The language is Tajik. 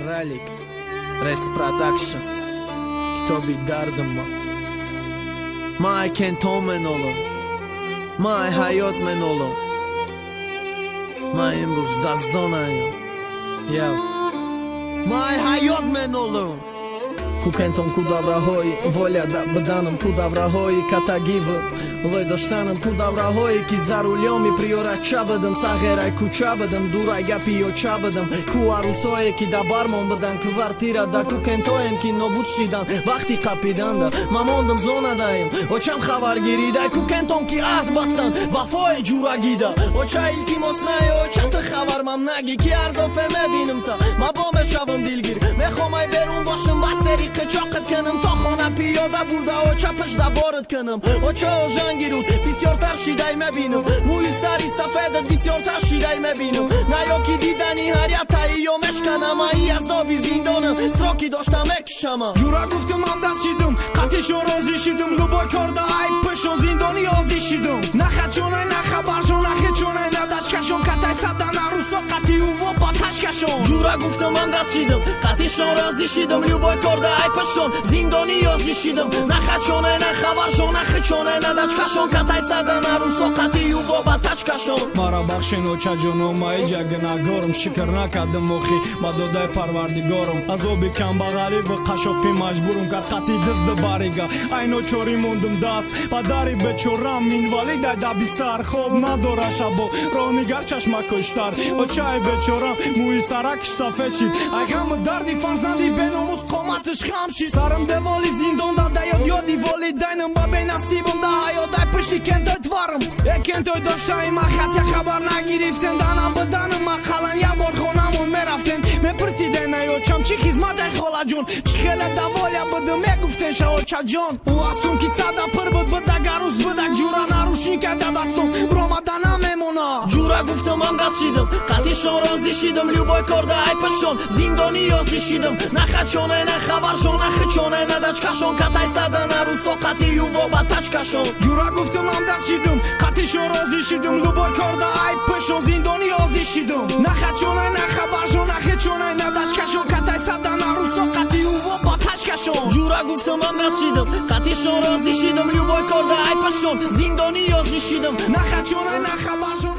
Ralik Res Production Kitobi dardım Ma'y kenton men oğlum Ma'y hayot men oğlum Ma'y imruz da zonayım Ya Ma'y hayot men oğlum Ku kenton ku davrahoj Volja da bëdanëm ku davrahoj Kata givë Lloj do shtanëm ku davrahoj Ki zaruljomi priora qabëdëm Sa heraj ku qabëdëm Duraj gapi jo qabëdëm Ku arusoj ki da barmon bëdan Kvartira da ku kentojem Ki no but shidan Vakti kapidanda Ma mondëm zona dajim O qam khavar giridaj Ku kenton ki aht bastan Vafoj gjura gida O qa ilki mos najo O qa të khavar mam nagi Ki ardo fe me binim ta Ma bo me shavëm dilgir Me khomaj berun boshëm baseri Këqokët kënëm To khona pijo da burda O qa pësh da borët kënëm O qa o zhangirut Bisjortar shidaj me binëm Mu i sari sa fedet Bisjortar shidaj me binëm Na jo ki dida një harjata I jo me shkana Ma i azobi zindonëm Sroki do shta me këshama Gjura guftëm andas qidëm Kati shorozi shidëm Luboj korda aj pëshon Zindoni ozi shidëm Na khaqonaj na khabarshon Na heqonaj na dashkashon Kataj sada na ruso Kati uvo pa tashkashon Gjura guftëm andas qidëm Kati shorozi shidëm Luboj korda aj pëshon Zindoni ozi shidëm Na khaqonaj na khabarshon Na heqonaj na dashkashon Kataj sada na ruso Kati uvo pa tashkashon Mara bakhshen o qa gjono Ma i gjagëna gorëm Shikër na ka dëmohi Ba do daj parvardigorëm Azobi kam bagali Vë kashopi majburëm Ka kati dës dë bariga Ajno qori mundëm das Pa dari be qoram Invalid aj da bistar Khob na dora shabo Roni gar qash ma kështar O qaj be qoram Mu i sara kishta feqit Aj kam më dardi farzandi Beno mus koma të shkamshi Sarëm dhe voli zindon Da da jod jodi voli Dajnëm ba bej nasibëm Da hajo daj pëshi kentoj të varëm E kentoj do shta i ma khatja khabar na giriften Dana bëdanëm ma khalan ja bor khonamon me raften Me përsiden ajo qam qi hizmat e khola gjon Qikele da volja bëdëm e guften sha o qa gjon U asum ki sada përbët bëda garus bëda gjura na rushnike da daston Broma dana me mona Gjura guftëm andas qidëm Kati shorozi shidëm Ljuboj korda aj pëshon Zindoni ozi shidëm Na khaqonaj na khabarshon Na heqonaj na dashkashon Kataj sada na ruso Kati juvo ba tashkashon Gjura guftëm andas qidëm Kati shorozi shidëm Luboj korda aj pëshon Zindoni ozi shidëm Na khaqonaj na khabarshon Na heqonaj na dashkashon Kataj sada na ruso Kati juvo ba tashkashon Gjura guftëm andas qidëm Kati shorozi shidëm Ljuboj korda aj pëshon Zindoni ozi shidëm Na khaqonaj na khabarshon